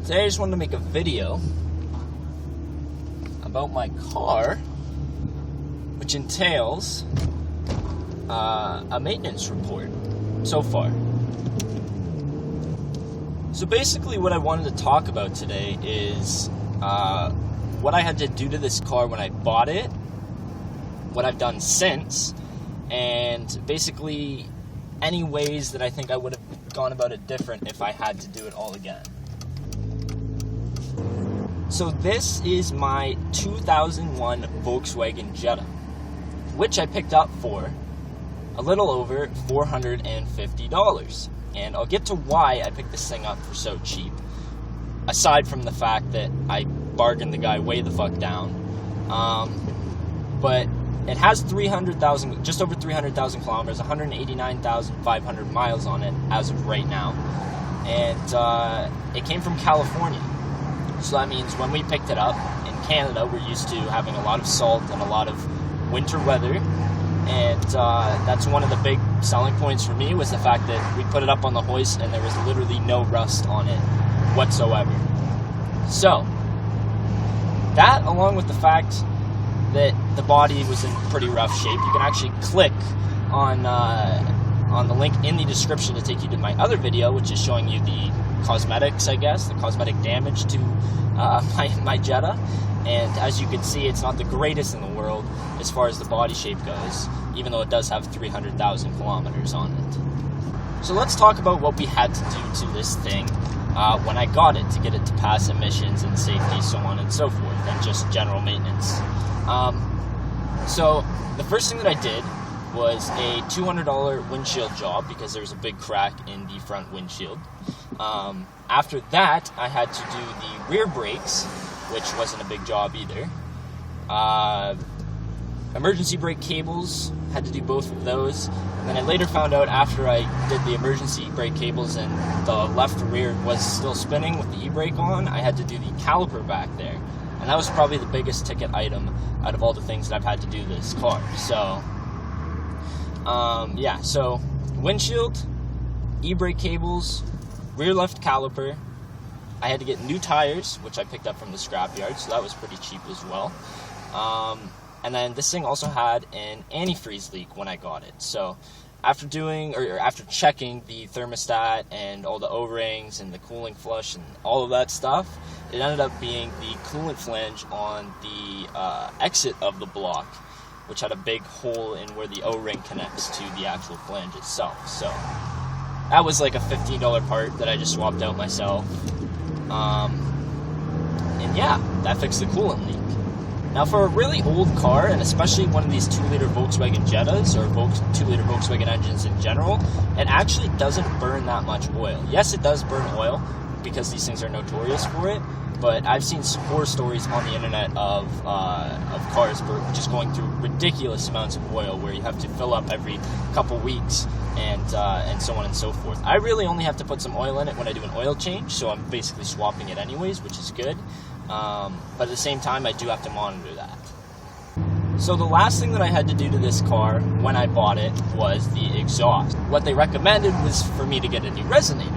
Today I just wanted to make a video about my car, which entails a maintenance report so far. So basically what I wanted to talk about today is what I had to do to this car when I bought it, what I've done since, and basically any ways that I think I would have gone about it different if I had to do it all again. So this is my 2001 Volkswagen Jetta, which I picked up for a little over $450. And I'll get to why I picked this thing up for so cheap, aside from the fact that I bargained the guy way the fuck down. But it has just over 300,000 kilometers, 189,500 miles on it as of right now. And it came from California. So that means when we picked it up in Canada, we're used to having a lot of salt and a lot of winter weather. And that's one of the big selling points for me, was the fact that we put it up on the hoist and there was literally no rust on it whatsoever. So that, along with the fact that the body was in pretty rough shape, you can actually click on the link in the description to take you to my other video, which is showing you the cosmetics, I guess, the cosmetic damage to my Jetta. And as you can see, it's not the greatest in the world as far as the body shape goes, even though it does have 300,000 kilometers on it. So let's talk about what we had to do to this thing when I got it, to get it to pass emissions and safety, so on and so forth, and just general maintenance. So the first thing that I did was a $200 windshield job, because there was a big crack in the front windshield. After that, I had to do the rear brakes, which wasn't a big job either. Emergency brake cables, had to do both of those. And then I later found out, after I did the emergency brake cables and the left rear was still spinning with the e-brake on, I had to do the caliper back there. And that was probably the biggest ticket item out of all the things that I've had to do to this car. So, so windshield, e-brake cables, rear left caliper. I had to get new tires, which I picked up from the scrapyard, so that was pretty cheap as well. And then this thing also had an antifreeze leak when I got it. So after checking the thermostat and all the O-rings and the cooling flush and all of that stuff, it ended up being the coolant flange on the exit of the block, which had a big hole in where the O-ring connects to the actual flange itself. So that was like a $15 part that I just swapped out myself. And yeah, that fixed the coolant leak. Now, for a really old car, and especially one of these 2-liter Volkswagen Jettas, or 2-liter Volkswagen engines in general, it actually doesn't burn that much oil. Yes, it does burn oil, because these things are notorious for it, but I've seen horror stories on the internet of cars just going through ridiculous amounts of oil, where you have to fill up every couple weeks, and so on and so forth. I really only have to put some oil in it when I do an oil change, so I'm basically swapping it anyways, which is good. But at the same time, I do have to monitor that. So the last thing that I had to do to this car when I bought it was the exhaust. What they recommended was for me to get a new resonator.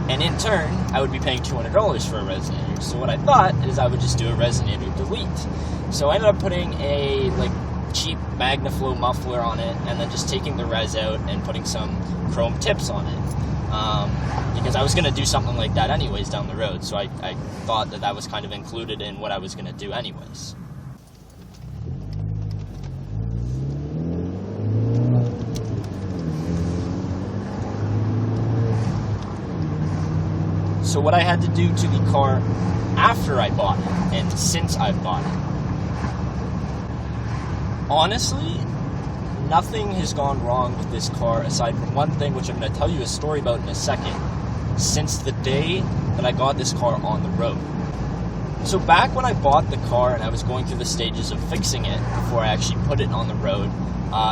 And in turn, I would be paying $200 for a resonator. So what I thought is I would just do a resonator delete. So I ended up putting a cheap MagnaFlow muffler on it, and then just taking the res out and putting some chrome tips on it. Because I was going to do something like that anyways down the road, so I thought that was kind of included in what I was going to do anyways. So what I had to do to the car after I bought it, and since I've bought it. Honestly, nothing has gone wrong with this car, aside from one thing, which I'm going to tell you a story about in a second, since the day that I got this car on the road. So back when I bought the car and I was going through the stages of fixing it before I actually put it on the road,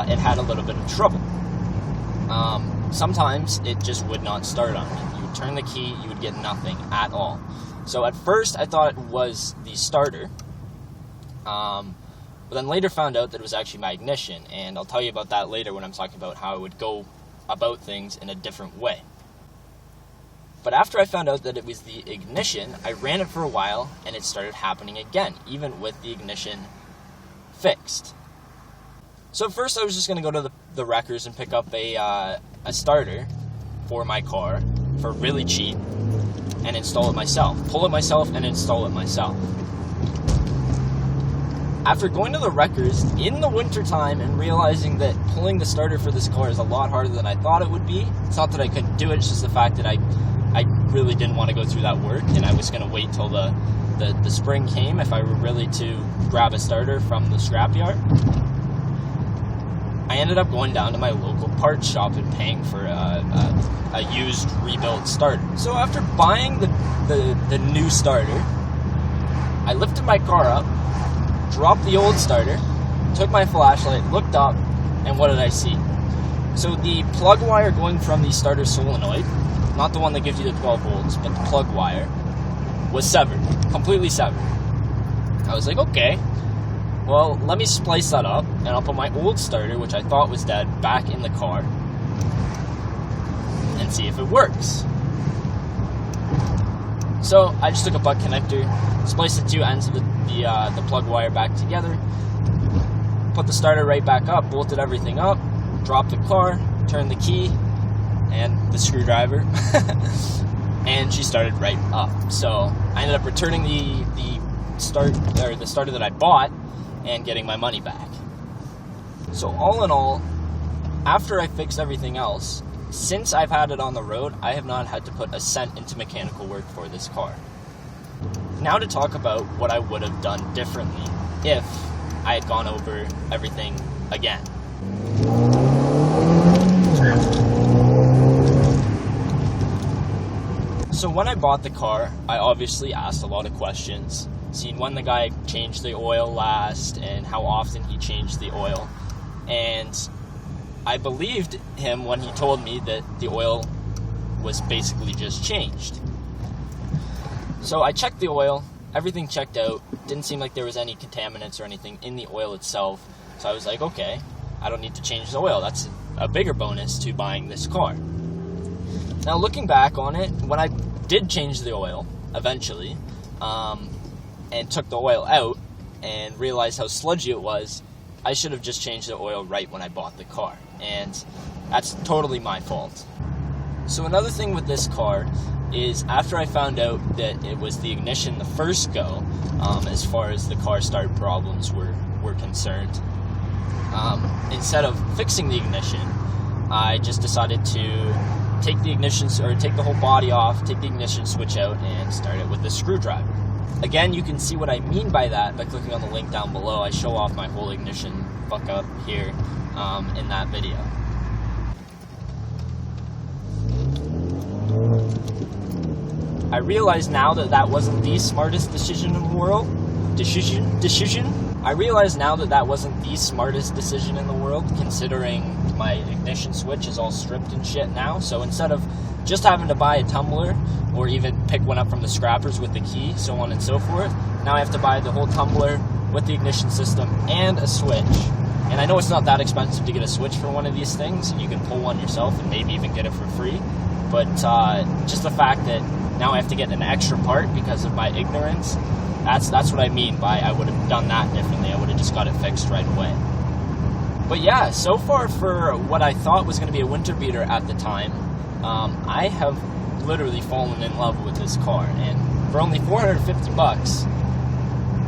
it had a little bit of trouble. Sometimes it just would not start on me. You would turn the key, you would get nothing at all. So at first I thought it was the starter, but then later found out that it was actually my ignition, and I'll tell you about that later when I'm talking about how I would go about things in a different way. But after I found out that it was the ignition, I ran it for a while, and it started happening again, even with the ignition fixed. So first I was just going to go to the wreckers and pick up a starter for my car for really cheap and install it myself. Pull it myself and install it myself. After going to the wreckers in the wintertime and realizing that pulling the starter for this car is a lot harder than I thought it would be, it's not that I couldn't do it, it's just the fact that I really didn't want to go through that work, and I was going to wait till the spring came if I were really to grab a starter from the scrapyard. I ended up going down to my local parts shop and paying for a used rebuilt starter. So after buying the new starter, I lifted my car up, dropped the old starter, took my flashlight, looked up, and what did I see? So the plug wire going from the starter solenoid, not the one that gives you the 12 volts, but the plug wire, was severed, completely severed. I was like, okay, well, let me splice that up, and I'll put my old starter, which I thought was dead, back in the car, and see if it works. So I just took a butt connector, spliced the two ends of the plug wire back together, put the starter right back up, bolted everything up, dropped the car, turned the key, and the screwdriver, and she started right up. So I ended up returning the starter that I bought and getting my money back. So all in all, after I fixed everything else, since I've had it on the road, I have not had to put a cent into mechanical work for this car. Now to talk about what I would have done differently if I had gone over everything again. So when I bought the car, I obviously asked a lot of questions, seen when the guy changed the oil last and how often he changed the oil. And I believed him when he told me that the oil was basically just changed. So I checked the oil, everything checked out, didn't seem like there was any contaminants or anything in the oil itself. So I was like, okay, I don't need to change the oil. That's a bigger bonus to buying this car. Now looking back on it, when I did change the oil eventually, and took the oil out and realized how sludgy it was, I should have just changed the oil right when I bought the car, and that's totally my fault. So another thing with this car is after I found out that it was the ignition the first go, as far as the car start problems were concerned, instead of fixing the ignition, I just decided to take the whole body off, take the ignition switch out, and start it with the screwdriver. Again, you can see what I mean by that by clicking on the link down below. I show off my whole ignition fuck up here in that video. I realize now that wasn't the smartest decision in the world. I realize now that wasn't the smartest decision in the world, considering my ignition switch is all stripped and shit now. So instead of just having to buy a tumbler or even pick one up from the scrappers with the key, so on and so forth, now I have to buy the whole tumbler with the ignition system and a switch. And I know it's not that expensive to get a switch for one of these things, and you can pull one yourself and maybe even get it for free. But just the fact that now I have to get an extra part because of my ignorance, that's what I mean by I would have done that differently. I would have just got it fixed right away. But yeah, so far for what I thought was going to be a winter beater at the time, I have literally fallen in love with this car. And for only $450,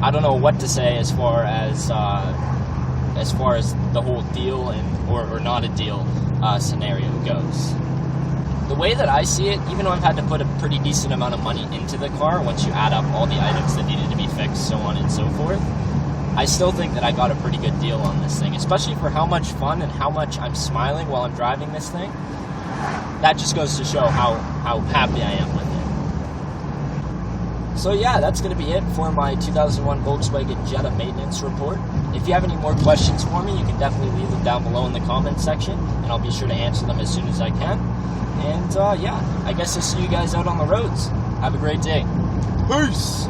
I don't know what to say as far as the whole deal or not a deal scenario goes. The way that I see it, even though I've had to put a pretty decent amount of money into the car, once you add up all the items that needed to be fixed, so on and so forth, I still think that I got a pretty good deal on this thing, especially for how much fun and how much I'm smiling while I'm driving this thing. That just goes to show how happy I am with it. So yeah, that's going to be it for my 2001 Volkswagen Jetta maintenance report. If you have any more questions for me, you can definitely leave them down below in the comments section, and I'll be sure to answer them as soon as I can. And yeah, I guess I'll see you guys out on the roads. Have a great day. Peace!